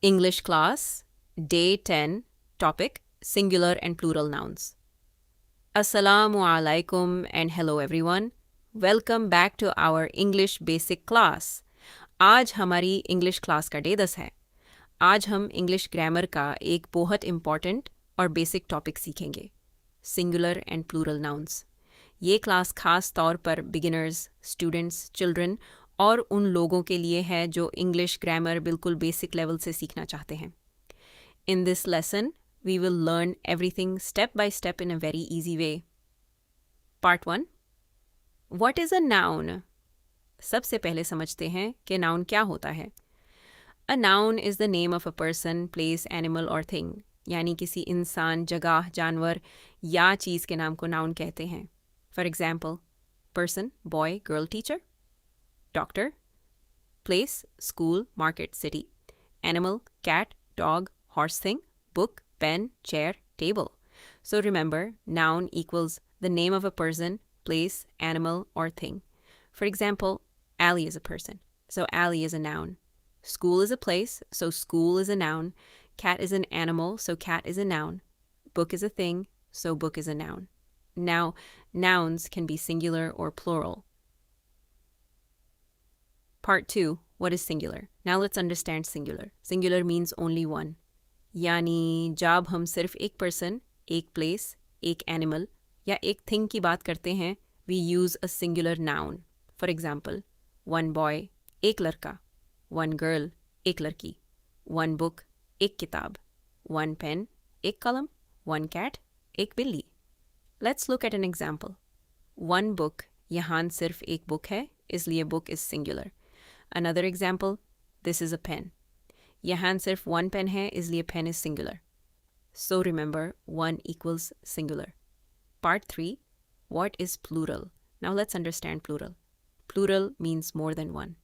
English class, day 10, topic singular and plural nouns. Assalamu alaikum and hello everyone. Welcome back to our English basic class. आज हमारी English class का day 10 है. आज हम English grammar का एक बहुत इम्पॉर्टेंट और बेसिक टॉपिक सीखेंगे, सिंगुलर एंड प्लूरल नाउन्स. ये क्लास खास तौर पर बिगिनर्स, स्टूडेंट्स, चिल्ड्रन और उन लोगों के लिए है जो इंग्लिश ग्रामर बिल्कुल बेसिक लेवल से सीखना चाहते हैं. In this lesson, we will learn everything step by step in a very easy way. Part 1. What is a noun? सबसे पहले समझते हैं कि noun क्या होता है. A noun is the name of a person, place, animal or thing. यानी किसी इंसान, जगह, जानवर या चीज़ के नाम को noun कहते हैं. For example, person, boy, girl, teacher. Doctor. Place, school, market, city. Animal, cat, dog, horse thing, book, pen, chair, table. So remember, noun equals the name of a person, place, animal, or thing. For example, Ali is a person, so Ali is a noun. School is a place, so school is a noun. Cat is an animal, so cat is a noun. Book is a thing, so book is a noun. Now, nouns can be singular or plural. Part 2. What is singular? Now let's understand singular. Singular means only one. यानी जब हम सिर्फ एक person, एक place, एक animal या एक thing की बात करते हैं, we use a singular noun. For example, one boy, एक लड़का, one girl, एक लड़की, one book, एक किताब, one pen, एक कलम, one cat, एक बिल्ली. Let's look at an example. One book, यहाँ सिर्फ एक बुक है, इसलिए book is singular. Another example, this is a pen. यहाँ सिर्फ one pen है, इसलिए pen is singular. So remember, one equals singular. Part 3, what is plural? Now let's understand plural. Plural means more than one.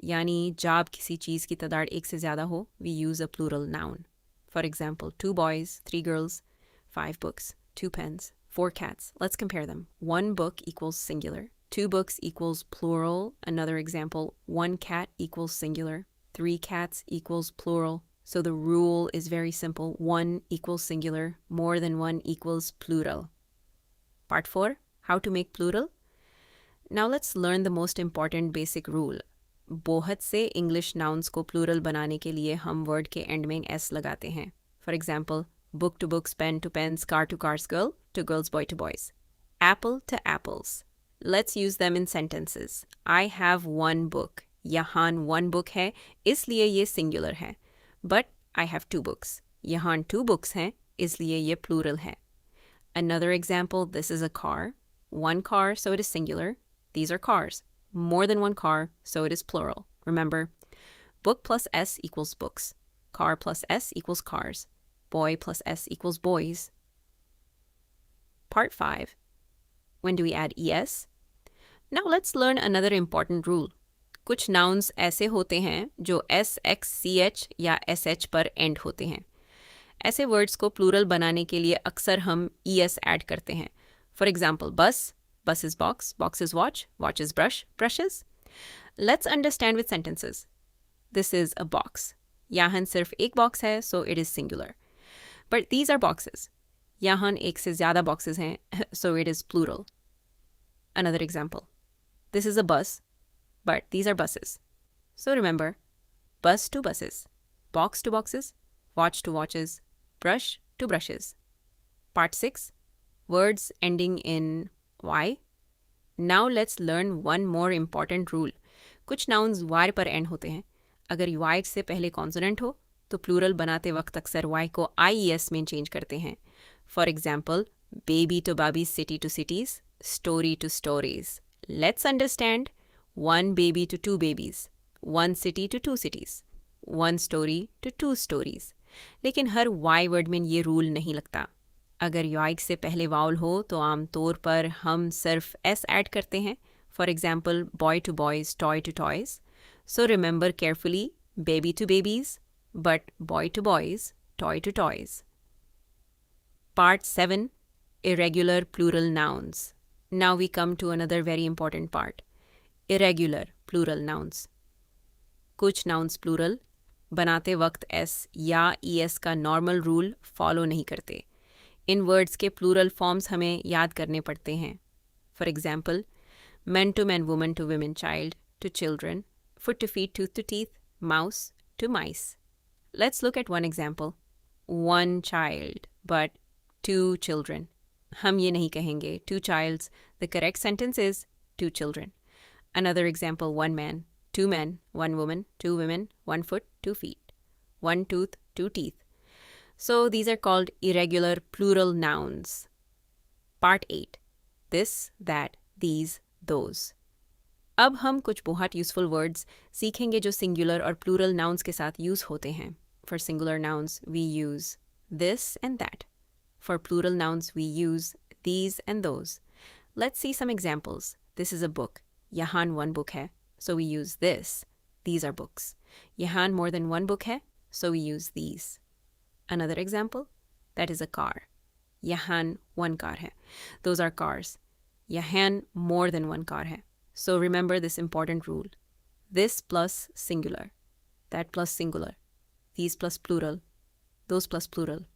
यानी जब किसी चीज़ की तादाद एक से ज़्यादा हो, we use a plural noun. For example, 2 boys, 3 girls, 5 books, 2 pens, 4 cats. Let's compare them. One book equals singular. 2 books equals plural. Another example, 1 cat equals singular. 3 cats equals plural. So the rule is very simple. 1 equals singular. More than 1 equals plural. Part 4, how to make plural. Now let's learn the most important basic rule. बहुत से English nouns को plural बनाने के लिए हम word के end में s लगाते हैं. For example, book to books, pen to pens, car to cars, girl to girls, boy to boys. Apple to apples. Let's use them in sentences. I have one book. यहाँ one book है, इसलिए ये singular है. But I have 2 books. यहाँ 2 books हैं, इसलिए ये plural है. Another example, this is a car. One car, so it is singular. These are cars. More than one car, so it is plural. Remember, book plus s equals books. Car plus s equals cars. Boy plus s equals boys. Part 5. When do we add es? Now let's learn another important rule. कुछ nouns ऐसे होते हैं जो s, x, ch या sh पर end होते हैं. ऐसे words को plural बनाने के लिए अक्सर हम es add करते हैं. For example, bus, bus is box, box is watch, watch is brush, brushes. Let's understand with sentences. This is a box. यहाँ सिर्फ एक box है, so it is singular. But these are boxes. यहाँ एक से ज़्यादा boxes हैं, so it is plural. Another example. This is a bus, but these are buses. So remember, bus to buses, box to boxes, watch to watches, brush to brushes. Part 6, words ending in y. Now let's learn one more important rule. कुछ nouns y पर end होते हैं. अगर y से पहले consonant हो, तो plural बनाते वक्त अक्सर y को ies में change करते हैं. For example, baby to babies, city to cities, story to stories. Let's understand. 1 baby to 2 babies, 1 city to 2 cities, 1 story to 2 stories. लेकिन हर y word में ये rule नहीं लगता. अगर y से पहले vowel हो तो आमतौर पर हम सिर्फ s add करते हैं. For example, boy to boys, toy to toys. So remember carefully, baby to babies, but boy to boys, toy to toys. Part 7, irregular plural nouns. Now we come to another very important part. Irregular plural nouns. कुछ nouns plural, बनाते वक्त S या ES का normal rule follow नहीं करते। इन words के plural forms हमें याद करने पड़ते हैं। For example, men to men, woman to women, child to children, foot to feet, tooth to teeth, mouse to mice. Let's look at one example. One child, but two children. हम ये नहीं कहेंगे two childs. The correct sentence is two children. Another example, one man, two men, one woman, two women, one foot, 2 feet, one tooth, 2 teeth. So these are called irregular plural nouns. Part 8. This, that, these, those. अब हम कुछ बहुत useful words सीखेंगे जो singular और plural nouns के साथ use होते हैं। For singular nouns we use this and that. For plural nouns we use these and those. Let's see some examples. This is a book. यहाँ one book है, so we use this. These are books. यहाँ more than one book है, so we use these. Another example, that is a car. यहाँ one car है. Those are cars. यहाँ more than one car है. So remember this important rule. This plus singular. That plus singular. These plus plural. Those plus plural.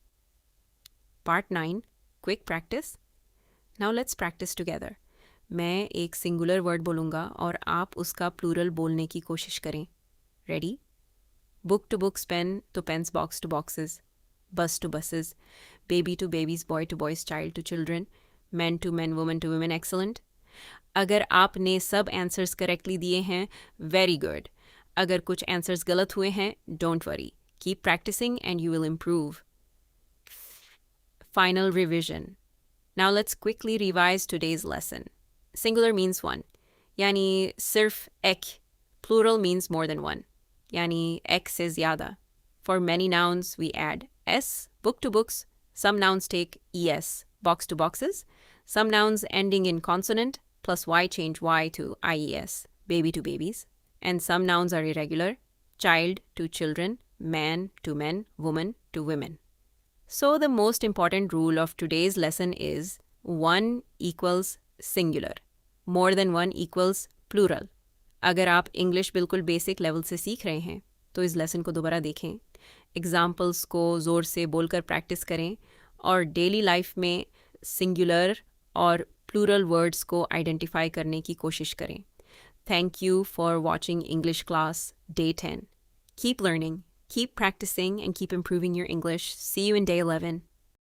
Part 9. Quick practice. Now let's practice together. मैं एक singular word बोलूँगा और आप उसका plural बोलने की कोशिश करें. Ready? Book to books, pen to pens, box to boxes, bus to buses, baby to babies, boy to boys, child to children, men to men, woman to women. Excellent. अगर आपने सब आंसर्स करेक्टली दिए हैं, very good. अगर कुछ answers गलत हुए हैं, don't worry. Keep practicing and you will improve. Final revision. Now let's quickly revise today's lesson. Singular means one. Yani sirf ek. Plural means more than one. Yani ek se zyada. For many nouns, we add s. Book to books. Some nouns take es. Box to boxes. Some nouns ending in consonant plus y change y to ies. Baby to babies. And some nouns are irregular. Child to children. Man to men. Woman to women. So the most important rule of today's lesson is 1 equals singular. More than 1 equals plural. अगर आप English बिल्कुल basic level से सीख रहे हैं तो इस lesson को दोबारा देखें, एग्जाम्पल्स को ज़ोर से बोलकर प्रैक्टिस करें और डेली लाइफ में सिंगुलर और प्लूरल वर्ड्स को आइडेंटिफाई करने की कोशिश करें. Thank you for watching English class day 10. Keep learning. Keep practicing and keep improving your English. See you in day 11.